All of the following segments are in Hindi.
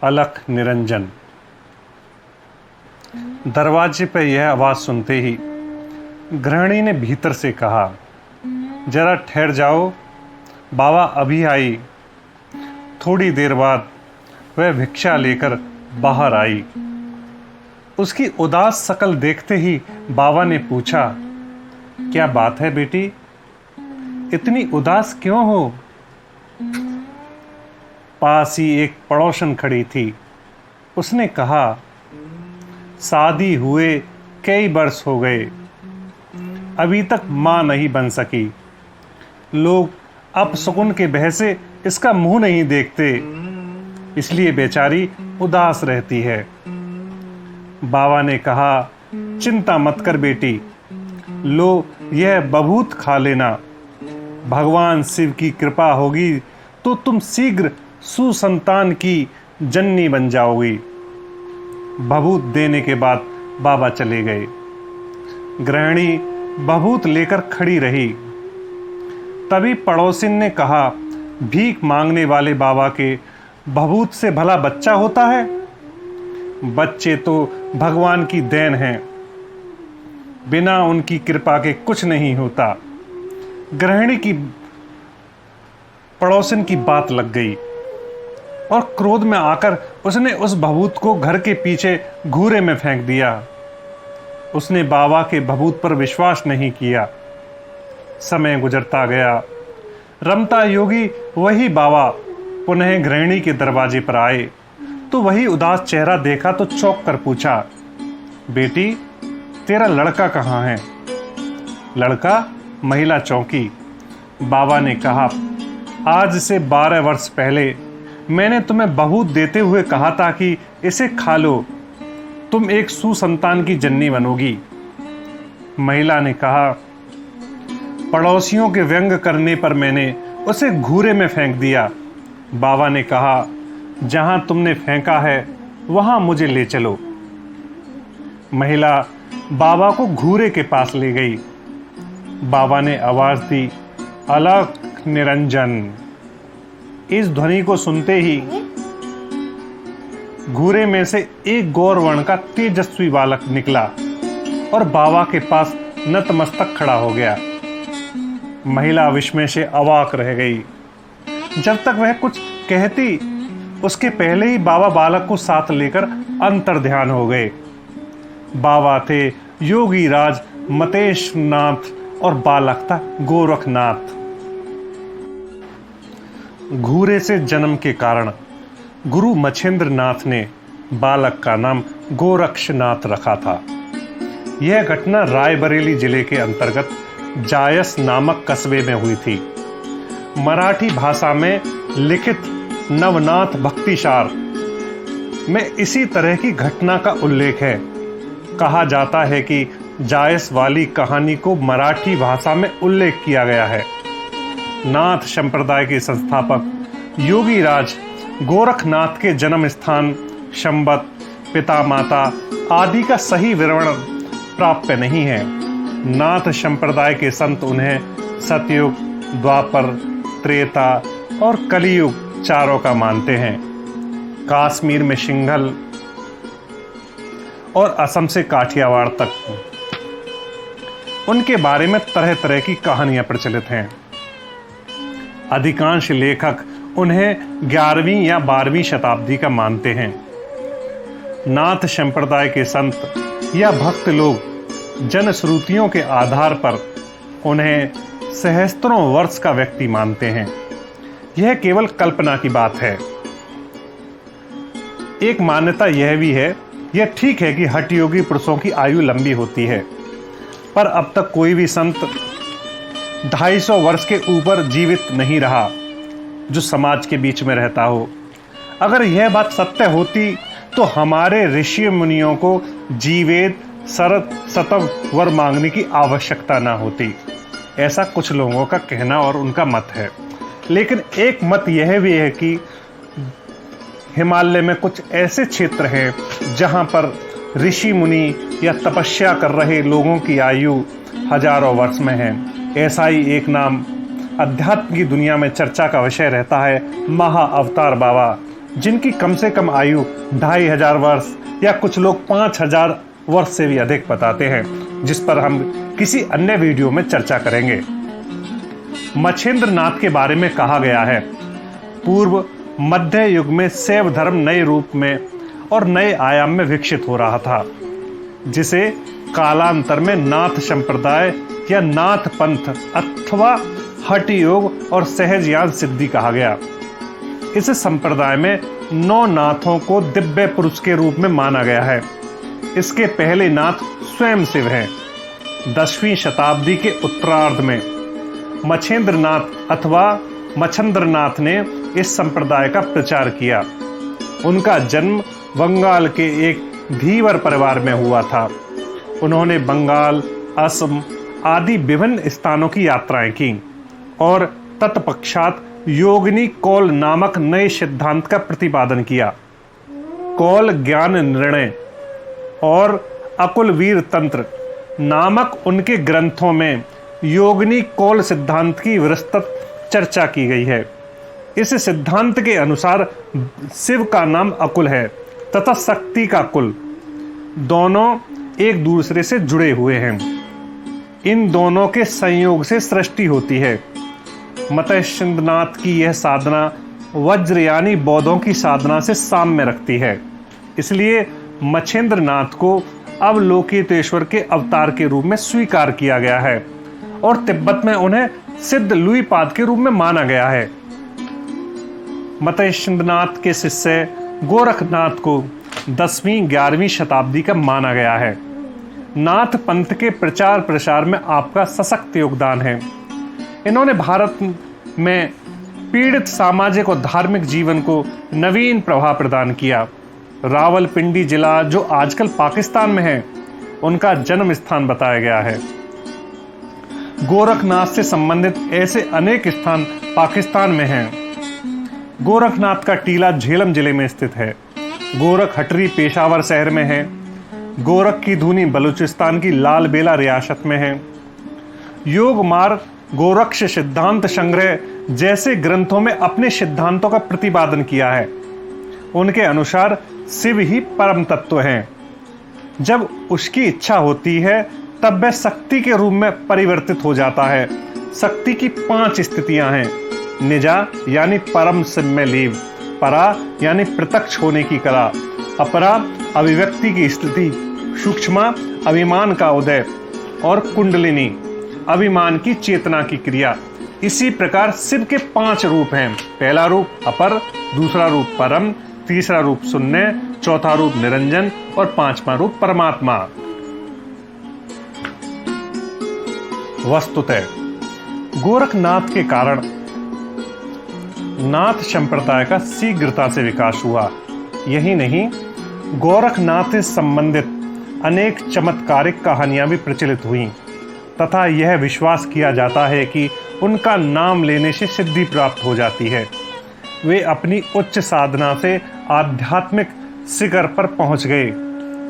अलख निरंजन। दरवाजे पर यह आवाज़ सुनते ही गृहिणी ने भीतर से कहा, जरा ठहर जाओ, बाबा अभी आई। थोड़ी देर बाद वह भिक्षा लेकर बाहर आई। उसकी उदास शकल देखते ही बाबा ने पूछा, क्या बात है बेटी, इतनी उदास क्यों हो? पास ही एक पड़ोसन खड़ी थी। उसने कहा, शादी हुए कई वर्ष हो गए, अभी तक मां नहीं बन सकी। लोग अपशकुन के भय से इसका मुंह नहीं देखते, इसलिए बेचारी उदास रहती है। बाबा ने कहा, चिंता मत कर बेटी, लो यह बभूत खा लेना। भगवान शिव की कृपा होगी तो तुम शीघ्र सुसंतान की जननी बन जाओगी। बभूत देने के बाद बाबा चले गए। गृहिणी बभूत लेकर खड़ी रही। तभी पड़ोसिन ने कहा, भीख मांगने वाले बाबा के बभूत से भला बच्चा होता है? बच्चे तो भगवान की देन हैं, बिना उनकी कृपा के कुछ नहीं होता। गृहिणी की पड़ोसिन की बात लग गई और क्रोध में आकर उसने उस भभूत को घर के पीछे घूरे में फेंक दिया। उसने बाबा के भभूत पर विश्वास नहीं किया। समय गुजरता गया। रमता योगी वही बाबा पुनः गृहिणी के दरवाजे पर आए तो वही उदास चेहरा देखा तो चौंक कर पूछा, बेटी तेरा लड़का कहाँ है? लड़का? महिला चौंकी। बाबा ने कहा, आज से 12 वर्ष पहले मैंने तुम्हें बभूत देते हुए कहा था कि इसे खा लो, तुम एक सुसंतान की जननी बनोगी। महिला ने कहा, पड़ोसियों के व्यंग करने पर मैंने उसे घूरे में फेंक दिया। बाबा ने कहा, जहां तुमने फेंका है वहां मुझे ले चलो। महिला बाबा को घूरे के पास ले गई। बाबा ने आवाज दी, अलख निरंजन। इस ध्वनि को सुनते ही घूरे में से एक गौर वर्ण का तेजस्वी बालक निकला और बाबा के पास नतमस्तक खड़ा हो गया। महिला विस्मय से अवाक रह गई। जब तक वह कुछ कहती उसके पहले ही बाबा बालक को साथ लेकर अंतर्ध्यान हो गए। बाबा थे योगी राज मतेश नाथ और बालक था गोरखनाथ। घूरे से जन्म के कारण गुरु मच्छेंद्र नाथ ने बालक का नाम गोरक्षनाथ रखा था। यह घटना रायबरेली जिले के अंतर्गत जायस नामक कस्बे में हुई थी। मराठी भाषा में लिखित नवनाथ भक्तिसार में इसी तरह की घटना का उल्लेख है। कहा जाता है कि जायस वाली कहानी को मराठी भाषा में उल्लेख किया गया है। नाथ संप्रदाय के संस्थापक योगी राज गोरखनाथ के जन्म स्थान, संवत, पिता माता आदि का सही विवरण प्राप्त नहीं है। नाथ संप्रदाय के संत उन्हें सतयुग, द्वापर, त्रेता और कलियुग चारों का मानते हैं। कश्मीर में सिंघल और असम से काठियावाड़ तक उनके बारे में तरह तरह की कहानियां प्रचलित हैं। अधिकांश लेखक उन्हें 11वीं या 12वीं शताब्दी का मानते हैं। नाथ संप्रदाय के संत या भक्त लोग जनश्रुतियों के आधार पर उन्हें सहस्त्रों वर्ष का व्यक्ति मानते हैं। यह केवल कल्पना की बात है। एक मान्यता यह भी है, यह ठीक है कि हठयोगी पुरुषों की आयु लंबी होती है, पर अब तक कोई भी संत 250 वर्ष के ऊपर जीवित नहीं रहा जो समाज के बीच में रहता हो। अगर यह बात सत्य होती तो हमारे ऋषि मुनियों को जीवेद, शरद, शतव वर मांगने की आवश्यकता ना होती। ऐसा कुछ लोगों का कहना और उनका मत है। लेकिन एक मत यह भी है कि हिमालय में कुछ ऐसे क्षेत्र हैं जहां पर ऋषि मुनि या तपस्या कर रहे लोगों की आयु हजारों वर्ष में है। ऐसा ही एक नाम अध्यात्म की दुनिया में चर्चा का विषय रहता है, महा अवतार बाबा, जिनकी कम से कम आयु 2500 वर्ष या कुछ लोग 5000 वर्ष से भी अधिक बताते हैं, जिस पर हम किसी अन्य वीडियो में चर्चा करेंगे। मच्छेंद्र नाथ के बारे में कहा गया है, पूर्व मध्य युग में शैव धर्म नए रूप में और नए आयाम में विकसित हो रहा था, जिसे कालांतर में नाथ संप्रदाय या नाथ पंथ अथवा हठ योग और सहजयान सिद्धि कहा गया। इस संप्रदाय में 9 नाथों को दिव्य पुरुष के रूप में माना गया है। इसके पहले नाथ स्वयं शिव हैं। 10वीं शताब्दी के उत्तरार्ध में मच्छेंद्र नाथ अथवा मच्छेंद्र नाथ ने इस संप्रदाय का प्रचार किया। उनका जन्म बंगाल के एक धीवर परिवार में हुआ था। उन्होंने बंगाल, असम आदि विभिन्न स्थानों की यात्राएं की और तत्पश्चात योगिनी कौल नामक नए सिद्धांत का प्रतिपादन किया। कौल ज्ञान निर्णय और अकुल वीर तंत्र नामक उनके ग्रंथों में योगिनी कौल सिद्धांत की विस्तृत चर्चा की गई है। इस सिद्धांत के अनुसार शिव का नाम अकुल है तथा शक्ति का कुल, दोनों एक दूसरे से जुड़े हुए हैं। इन दोनों के संयोग से सृष्टि होती है। मत्स्येंद्र नाथ की यह साधना वज्र यानी बौद्धों की साधना से साम्य रखती है। इसलिए मच्छेंद्र नाथ को अवलोकितेश्वर के अवतार के रूप में स्वीकार किया गया है और तिब्बत में उन्हें सिद्ध लुईपाद के रूप में माना गया है। मत्स्येंद्र नाथ के शिष्य गोरखनाथ को 10वीं 11वीं शताब्दी का माना गया है। नाथ पंथ के प्रचार प्रसार में आपका सशक्त योगदान है। इन्होंने भारत में पीड़ित सामाजिक और धार्मिक जीवन को नवीन प्रभाव प्रदान किया। रावलपिंडी जिला जो आजकल पाकिस्तान में है, उनका जन्म स्थान बताया गया है। गोरखनाथ से संबंधित ऐसे अनेक स्थान पाकिस्तान में हैं। गोरखनाथ का टीला झेलम जिले में स्थित है। गोरख हटरी पेशावर शहर में है। गोरख की धुनी बलूचिस्तान की लाल बेला रियासत में है। योग मार्ग, गोरक्ष सिद्धांत संग्रह जैसे ग्रंथों में अपने सिद्धांतों का प्रतिपादन किया है। उनके अनुसार शिव ही परम तत्व हैं। जब उसकी इच्छा होती है तब वह शक्ति के रूप में परिवर्तित हो जाता है। शक्ति की 5 स्थितियां हैं। निजा यानी परम शिव में लीव, परा यानी प्रत्यक्ष होने की कला, अपरा अभिव्यक्ति की स्थिति, सूक्ष्मा अभिमान का उदय और कुंडलिनी अभिमान की चेतना की क्रिया। इसी प्रकार शिव के 5 रूप हैं। पहला रूप अपर, दूसरा रूप परम, तीसरा रूप शून्य, चौथा रूप निरंजन और 5वां रूप परमात्मा। वस्तुतः गोरखनाथ के कारण नाथ संप्रदाय का शीघ्रता से विकास हुआ। यही नहीं, गोरखनाथ से संबंधित अनेक चमत्कारिक कहानियां भी प्रचलित हुईं तथा यह विश्वास किया जाता है कि उनका नाम लेने से सिद्धि प्राप्त हो जाती है। वे अपनी उच्च साधना से आध्यात्मिक शिखर पर पहुंच गए।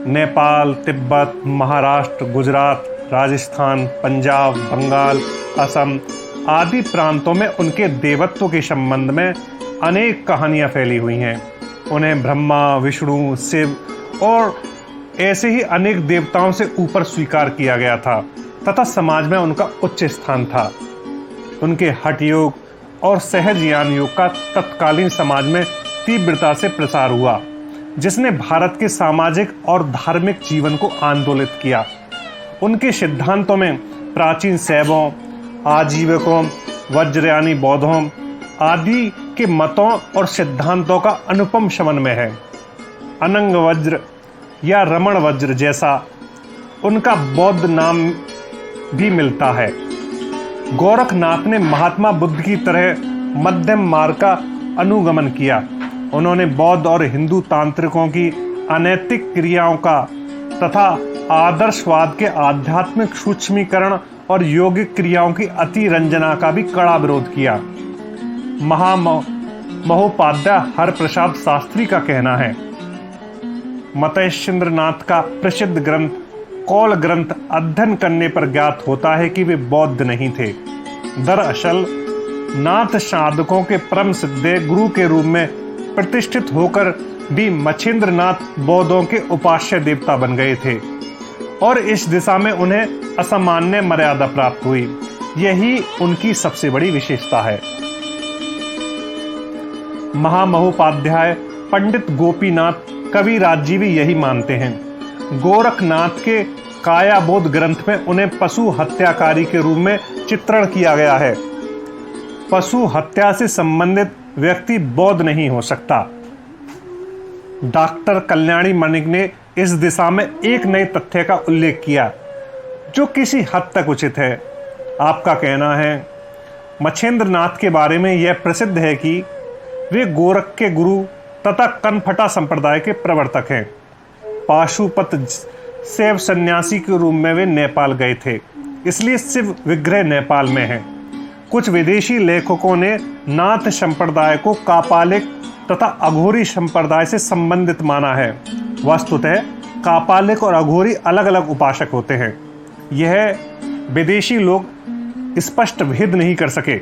नेपाल, तिब्बत, महाराष्ट्र, गुजरात, राजस्थान, पंजाब, बंगाल, असम आदि प्रांतों में उनके देवत्व के संबंध में अनेक कहानियां फैली हुई हैं। उन्हें ब्रह्मा, विष्णु, शिव और ऐसे ही अनेक देवताओं से ऊपर स्वीकार किया गया था तथा समाज में उनका उच्च स्थान था। उनके हठ योग और सहजयान योग का तत्कालीन समाज में तीव्रता से प्रसार हुआ, जिसने भारत के सामाजिक और धार्मिक जीवन को आंदोलित किया। उनके सिद्धांतों में प्राचीन शैवों, आजीविकों, वज्रयानी बौद्धों आदि के मतों और सिद्धांतों का अनुपम समन्वय है। अनंग वज्र या रमण वज्र जैसा उनका बौद्ध नाम भी मिलता है। गोरखनाथ ने महात्मा बुद्ध की तरह मध्यम मार्ग का अनुगमन किया। उन्होंने बौद्ध और हिंदू तांत्रिकों की अनैतिक क्रियाओं का तथा आदर्शवाद के आध्यात्मिक सूक्ष्मीकरण और योगिक क्रियाओं की अतिरंजना का भी कड़ा विरोध किया। महोपाध्याय हरप्रसाद शास्त्री का कहना है, मत्स्येंद्र नाथ का प्रसिद्ध ग्रंथ कौल ग्रंथ अध्ययन करने पर ज्ञात होता है कि वे बौद्ध नहीं थे। दरअसल नाथ साधकों के परम सिद्ध गुरु के रूप में प्रतिष्ठित होकर भी मच्छिंद्रनाथ बौद्धों के उपास्य देवता बन गए थे और इस दिशा में उन्हें असामान्य मर्यादा प्राप्त हुई। यही उनकी सबसे बड़ी विशेषता है। महामहोपाध्याय पंडित गोपीनाथ कविराज जी भी यही मानते हैं। गोरखनाथ के कायाबोध ग्रंथ में उन्हें पशु हत्याकारी के रूप में चित्रण किया गया है। पशु हत्या से संबंधित व्यक्ति बौद्ध नहीं हो सकता। डॉक्टर कल्याणी मणिक ने इस दिशा में एक नए तथ्य का उल्लेख किया जो किसी हद तक उचित है। आपका कहना है मच्छिंद्रनाथ के बारे में यह प्रसिद्ध है कि वे गोरख के गुरु तथा कनफटा संप्रदाय के प्रवर्तक हैं। पाशुपत शैव सन्यासी के रूप में वे नेपाल गए थे, इसलिए शिव विग्रह नेपाल में है। कुछ विदेशी लेखकों ने नाथ संप्रदाय को कापालिक तथा अघोरी संप्रदाय से संबंधित माना है। वस्तुतः कापालिक और अघोरी अलग अलग उपासक होते हैं। यह विदेशी लोग स्पष्ट भेद नहीं कर सके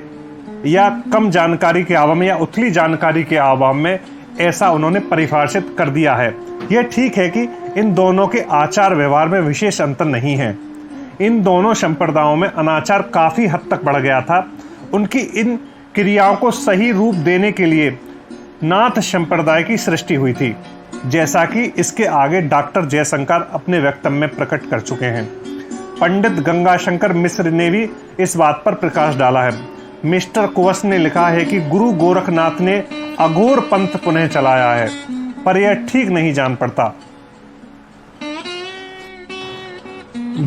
या कम जानकारी के अभाव में या उथली जानकारी के अभाव में ऐसा उन्होंने परिभाषित कर दिया है। यह ठीक है कि इन दोनों के आचार व्यवहार में विशेष अंतर नहीं है। इन दोनों संप्रदायों में अनाचार काफी हद तक बढ़ गया था। उनकी इन क्रियाओं को सही रूप देने के लिए नाथ संप्रदाय की सृष्टि हुई थी, जैसा कि इसके आगे डॉक्टर जयशंकर अपने वक्तव्य में प्रकट कर चुके हैं। पंडित गंगाशंकर मिश्र ने भी इस बात पर प्रकाश डाला है। मिस्टर कुवस ने लिखा है कि गुरु गोरखनाथ ने अघोर पंथ पुनः चलाया है, पर यह ठीक नहीं जान पड़ता।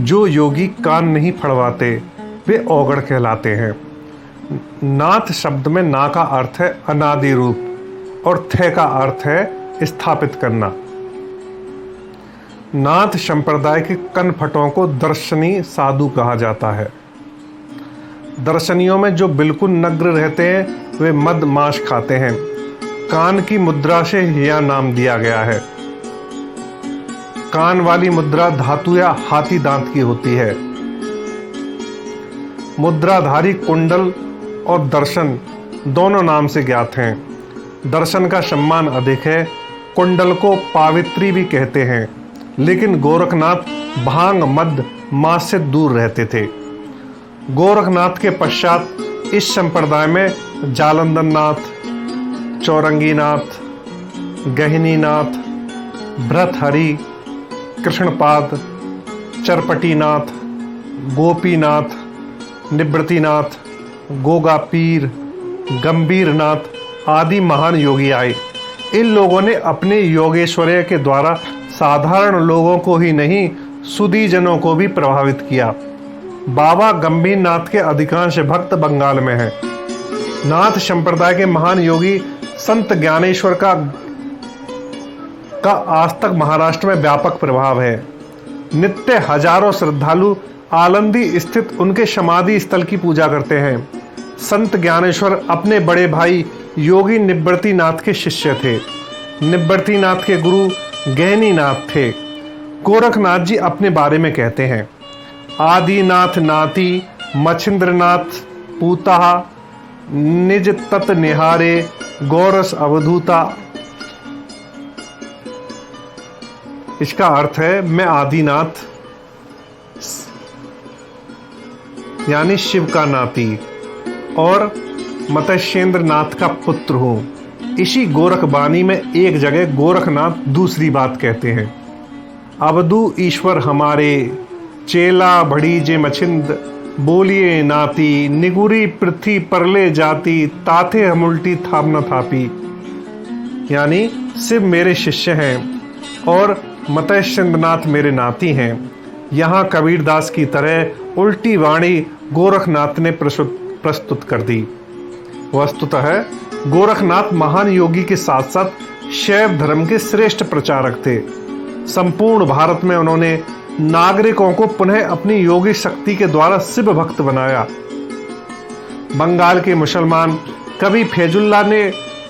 जो योगी कान नहीं फड़वाते वे औगड़ कहलाते हैं। नाथ शब्द में ना का अर्थ है अनादि रूप और थे का अर्थ है स्थापित करना। नाथ संप्रदाय के कनफटों को दर्शनी साधु कहा जाता है। दर्शनियों में जो बिल्कुल नग्न रहते हैं वे मद मांस खाते हैं। कान की मुद्रा से यह नाम दिया गया है। कान वाली मुद्रा धातु या हाथी दांत की होती है। मुद्राधारी कुंडल और दर्शन दोनों नाम से ज्ञात हैं। दर्शन का सम्मान अधिक है। कुंडल को पावित्री भी कहते हैं, लेकिन गोरखनाथ भांग मद मांस से दूर रहते थे। गोरखनाथ के पश्चात इस संप्रदाय में जालंधरनाथ, चौरंगीनाथ, गहनीनाथ, भृतहरि, कृष्णपाद, चरपटीनाथ, गोपीनाथ, निवृत्तिनाथ, गोगा पीर, गंभीरनाथ आदि महान योगी आए। इन लोगों ने अपने योगेश्वर्य के द्वारा साधारण लोगों को ही नहीं सुधीजनों को भी प्रभावित किया। बाबा गंभीरनाथ के अधिकांश भक्त बंगाल में हैं। नाथ संप्रदाय के महान योगी संत ज्ञानेश्वर का आज तक महाराष्ट्र में व्यापक प्रभाव है। नित्य हजारों श्रद्धालु आलंदी स्थित उनके समाधि स्थल की पूजा करते हैं। संत ज्ञानेश्वर अपने बड़े भाई योगी निवृत्तिनाथ के शिष्य थे। निवृत्तिनाथ के गुरु गहनीनाथ थे। गोरखनाथ जी अपने बारे में कहते हैं, आदिनाथ नाती मच्छिंद्रनाथ पूता निज तत निहारे गौरस अवधूता। इसका अर्थ है मैं आदिनाथ यानी शिव का नाती और मत्स्येंद्रनाथ का पुत्र हूँ। इसी गोरखबानी में एक जगह गोरखनाथ दूसरी बात कहते हैं, अवधू ईश्वर हमारे चेला बड़ी जे मछिंद बोलिए नाती निगुरी पृथ्वी परले जाती ताथे हम उल्टी थाप न थापी। यानी शिव मेरे शिष्य हैं और मत्स्येंद्रनाथ मेरे नाती हैं। यहाँ कबीरदास की तरह उल्टी वाणी गोरखनाथ ने प्रस्तुत कर दी। वस्तुतः गोरखनाथ महान योगी के साथ साथ शैव धर्म के श्रेष्ठ प्रचारक थे। संपूर्ण भारत में उन्होंने नागरिकों को पुनः अपनी योगी शक्ति के द्वारा शिव भक्त बनाया। बंगाल के मुसलमान कवि फैजुल्ला ने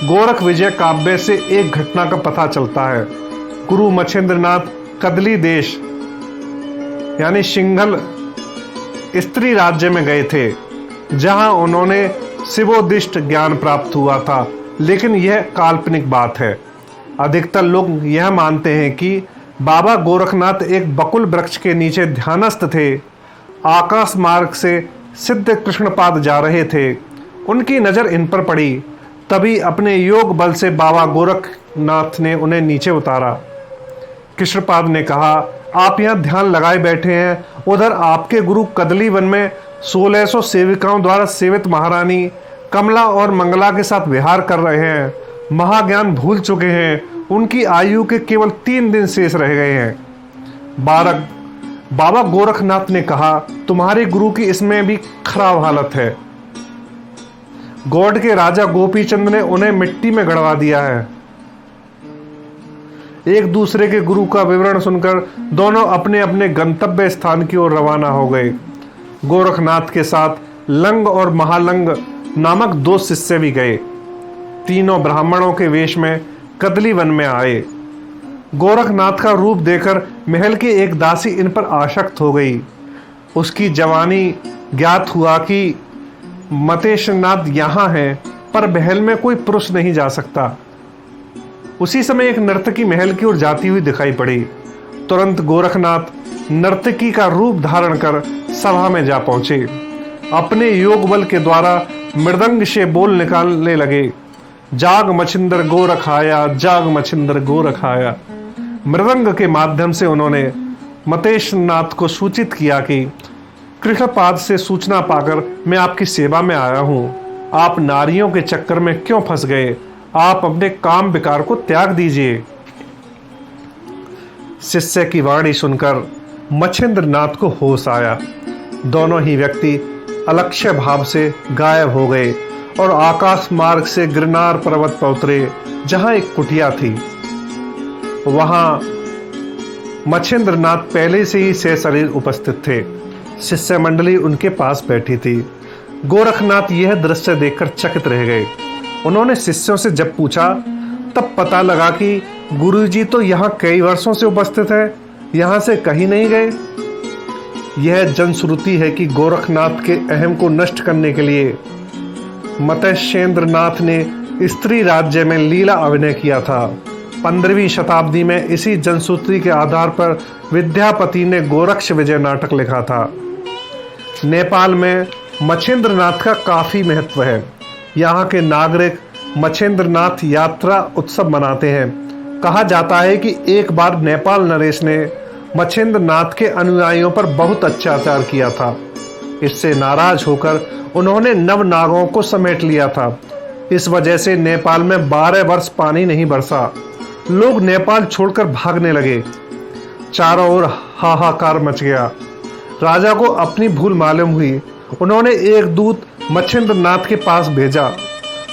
गोरख विजय काव्य से एक घटना का पता चलता है। गुरु मच्छिंद्रनाथ कदली देश यानी सिंघल स्त्री राज्य में गए थे, जहां उन्होंने शिवोदिष्ट ज्ञान प्राप्त हुआ था लेकिन यह काल्पनिक बात है। अधिकतर लोग यह मानते हैं कि बाबा गोरखनाथ एक बकुल वृक्ष के नीचे ध्यानस्थ थे। आकाश मार्ग से सिद्ध कृष्णपाद जा रहे थे। उनकी नज़र इन पर पड़ी। तभी अपने योग बल से बाबा गोरखनाथ ने उन्हें नीचे उतारा। कृष्णपाद ने कहा, आप यहाँ ध्यान लगाए बैठे हैं, उधर आपके गुरु कदली वन में 1600 सेविकाओं द्वारा सेवित महारानी कमला और मंगला के साथ विहार कर रहे हैं। महाज्ञान भूल चुके हैं। उनकी आयु के केवल 3 दिन शेष रह गए हैं। बाबा गोरखनाथ ने कहा, तुम्हारे गुरु की इसमें भी खराब हालत है। गौड़ के राजा गोपीचंद ने उन्हें मिट्टी में गड़वा दिया है। एक दूसरे के गुरु का विवरण सुनकर दोनों अपने अपने गंतव्य स्थान की ओर रवाना हो गए। गोरखनाथ के साथ लंग और महालंग नामक 2 शिष्य भी गए। तीनों ब्राह्मणों के वेश में कदली वन में आए। गोरखनाथ का रूप देखकर महल की एक दासी इन पर आसक्त हो गई। उसकी जवानी ज्ञात हुआ कि मतेशनाथ यहाँ है, पर महल में कोई पुरुष नहीं जा सकता। उसी समय एक नर्तकी महल की ओर जाती हुई दिखाई पड़ी। तुरंत गोरखनाथ नर्तकी का रूप धारण कर सभा में जा पहुंचे। अपने योग बल के द्वारा मृदंग से बोल निकालने लगे, जाग मछिंदर गोरख आया, जाग मछिंदर गोरख आया। मृदंग के माध्यम से उन्होंने मतेशनाथ को सूचित किया कि कृष्णपाद से सूचना पाकर मैं आपकी सेवा में आया हूँ। आप नारियों के चक्कर में क्यों फंस गए? आप अपने काम विकार को त्याग दीजिए। शिष्य की वाणी सुनकर मच्छिंद्रनाथ को होश आया। दोनों ही व्यक्ति अलक्ष्य भाव से गायब हो गए और आकाश मार्ग से गिरनार पर्वत पर उतरे, जहां एक कुटिया थी। वहां मच्छिंद्रनाथ पहले से ही सशरीर उपस्थित थे। शिष्य मंडली उनके पास बैठी थी। गोरखनाथ यह दृश्य देखकर चकित रह गए। उन्होंने शिष्यों से जब पूछा तब पता लगा कि गुरुजी तो यहाँ कई वर्षों से उपस्थित है, यहाँ से कहीं नहीं गए। यह जनश्रुति है कि गोरखनाथ के अहम को नष्ट करने के लिए मत्स्येंद्रनाथ ने स्त्री राज्य में लीला अभिनय किया था। 15वीं शताब्दी में इसी जनश्रुति के आधार पर विद्यापति ने गोरक्ष विजय नाटक लिखा था। नेपाल में मच्छिंद्रनाथ का काफी महत्व है। यहाँ के नागरिक मच्छिंद्रनाथ यात्रा उत्सव मनाते हैं। कहा जाता है कि एक बार नेपाल नरेश ने मच्छिंद्रनाथ के अनुयायियों पर बहुत अत्याचार किया था। इससे नाराज होकर उन्होंने नवनागों को समेट लिया था। इस वजह से नेपाल में 12 वर्ष पानी नहीं बरसा। लोग नेपाल छोड़कर भागने लगे। चारों ओर हाहाकार मच गया। राजा को अपनी भूल मालूम हुई। उन्होंने एक दूत मच्छिंद्रनाथ के पास भेजा।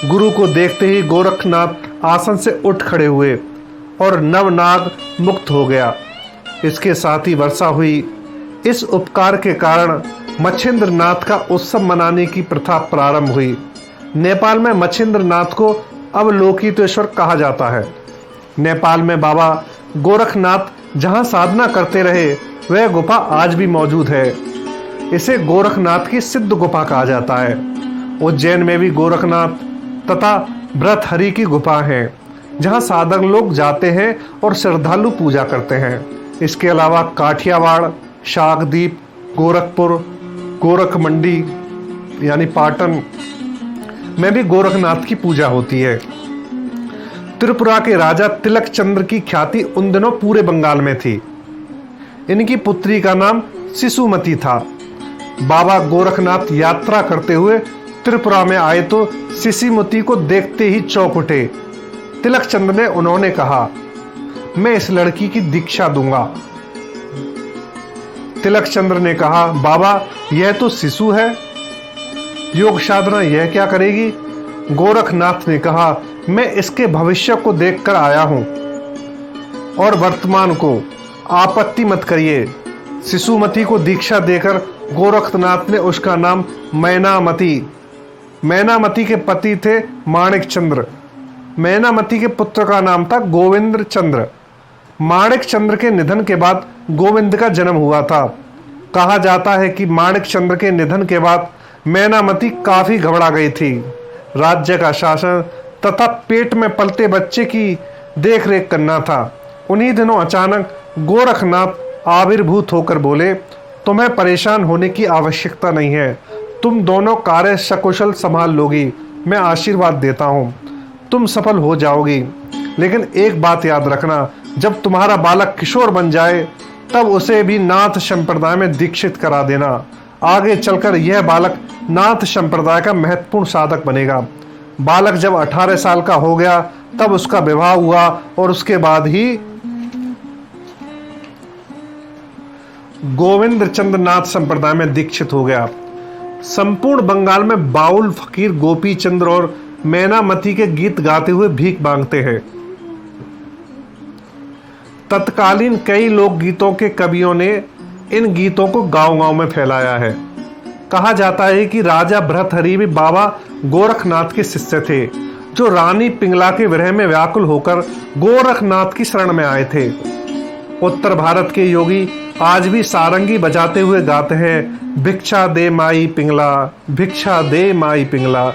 गुरु को देखते ही गोरखनाथ आसन से उठ खड़े हुए और नवनाग मुक्त हो गया। इसके साथ ही वर्षा हुई। इस उपकार के कारण मच्छिंद्रनाथ का उत्सव मनाने की प्रथा प्रारंभ हुई। नेपाल में मच्छिंद्रनाथ को अब लोकितेश्वर कहा जाता है। नेपाल में बाबा गोरखनाथ जहाँ साधना करते रहे, वह गुफा आज भी मौजूद है। इसे गोरखनाथ की सिद्ध गुफा कहा जाता है। उज्जैन में भी गोरखनाथ तथा भृतहरि की गुफा है, जहाँ साधक लोग जाते हैं और श्रद्धालु पूजा करते हैं। इसके अलावा काठियावाड़, शाकदीप, गोरखपुर, गोरख मंडी यानी पाटन में भी गोरखनाथ की पूजा होती है। त्रिपुरा के राजा तिलक चंद्र की ख्याति उन दिनों पूरे बंगाल में थी। इनकी पुत्री का नाम शिशुमती था। बाबा गोरखनाथ यात्रा करते हुए त्रिपुरा में आए तो शिशुमती को देखते ही चौंक उठे। तिलक चंद्र ने उन्होंने कहा, मैं इस लड़की की दीक्षा दूंगा। तिलक चंद्र ने कहा, बाबा यह तो शिशु है, योग साधना यह क्या करेगी? गोरखनाथ ने कहा, मैं इसके भविष्य को देखकर आया हूं और वर्तमान को, आपत्ति मत करिए। शिशुमती को दीक्षा देकर गोरखनाथ ने उसका नाम मैनामती के पति थे माणिक चंद्र। मैनामती के पुत्र का नाम था गोविंद चंद्र। माणिक चंद्र के निधन के बाद गोविंद का जन्म हुआ था। कहा जाता है कि माणिक चंद्र के निधन के बाद मैनामती काफी घबरा गई थी। राज्य का शासन तथा पेट में पलते बच्चे की देख रेख करना था। उन्हीं दिनों अचानक गोरखनाथ आविर्भूत होकर बोले, तुम्हें परेशान होने की आवश्यकता नहीं है, तुम दोनों कार्य सकुशल संभाल लोगी, मैं आशीर्वाद देता हूँ, तुम सफल हो जाओगी। लेकिन एक बात याद रखना, जब तुम्हारा बालक किशोर बन जाए तब उसे भी नाथ संप्रदाय में दीक्षित करा देना। आगे चलकर यह बालक नाथ संप्रदाय का महत्वपूर्ण साधक बनेगा। बालक जब 18 साल का हो गया तब उसका विवाह हुआ और उसके बाद ही गोविंद चंद्र नाथ संप्रदाय में दीक्षित हो गया। संपूर्ण बंगाल में बाउल फकीर गोपी चंद्र और मैनामती के गीत गाते हुए भीख मांगते हैं। तत्कालीन कई लोकगीतों के कवियों ने इन गीतों को गांव-गांव में फैलाया है। कहा जाता है कि राजा भर्तृहरि भी बाबा गोरखनाथ के शिष्य थे, जो रानी पिंगला के विरह में व्याकुल होकर गोरखनाथ की शरण में आए थे। उत्तर भारत के योगी आज भी सारंगी बजाते हुए गाते हैं, भिक्षा दे माई पिंगला, भिक्षा दे माई पिंगला।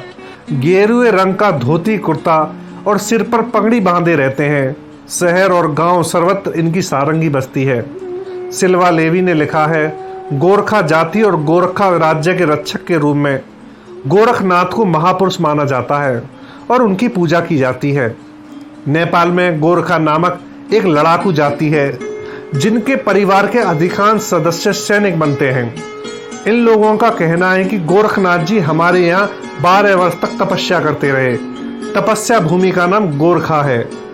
गेरुए रंग का धोती कुर्ता और सिर पर पगड़ी बांधे रहते हैं। शहर और गांव सर्वत्र इनकी सारंगी बजती है। सिल्वा लेवी ने लिखा है, गोरखा जाति और गोरखा राज्य के रक्षक के रूप में गोरखनाथ को महापुरुष माना जाता है और उनकी पूजा की जाती है। नेपाल में गोरखा नामक एक लड़ाकू जाति है, जिनके परिवार के अधिकांश सदस्य सैनिक बनते हैं। इन लोगों का कहना है कि गोरखनाथ जी हमारे यहाँ 12 वर्ष तक तपस्या करते रहे। तपस्या भूमि का नाम गोरखा है।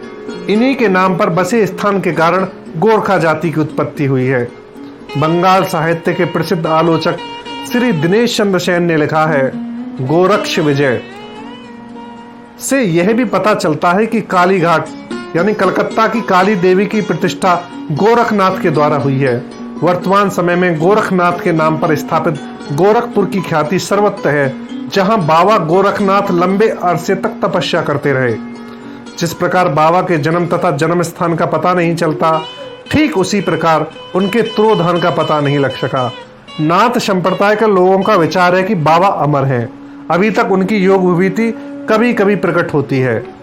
इन्हीं के नाम पर बसे स्थान के कारण गोरखा जाति की उत्पत्ति हुई है। बंगाल साहित्य के प्रसिद्ध आलोचक श्री दिनेश चंद्र सेन ने लिखा है, गोरक्ष विजय से यह भी पता चलता है कि कालीघाट यानी कलकत्ता की काली देवी की प्रतिष्ठा गोरखनाथ के द्वारा हुई है। वर्तमान समय में गोरखनाथ के नाम पर स्थापित गोरखपुर की ख्याति सर्वत्र है, जहां बाबा गोरखनाथ लंबे अरसे तक तपस्या करते रहे। जिस प्रकार बाबा के जन्म तथा जन्म स्थान का पता नहीं चलता, ठीक उसी प्रकार उनके तिरोधान का पता नहीं लग सका। नाथ संप्रदाय के लोगों का विचार है कि बाबा अमर हैं, अभी तक उनकी योग विभूति कभी कभी प्रकट होती है।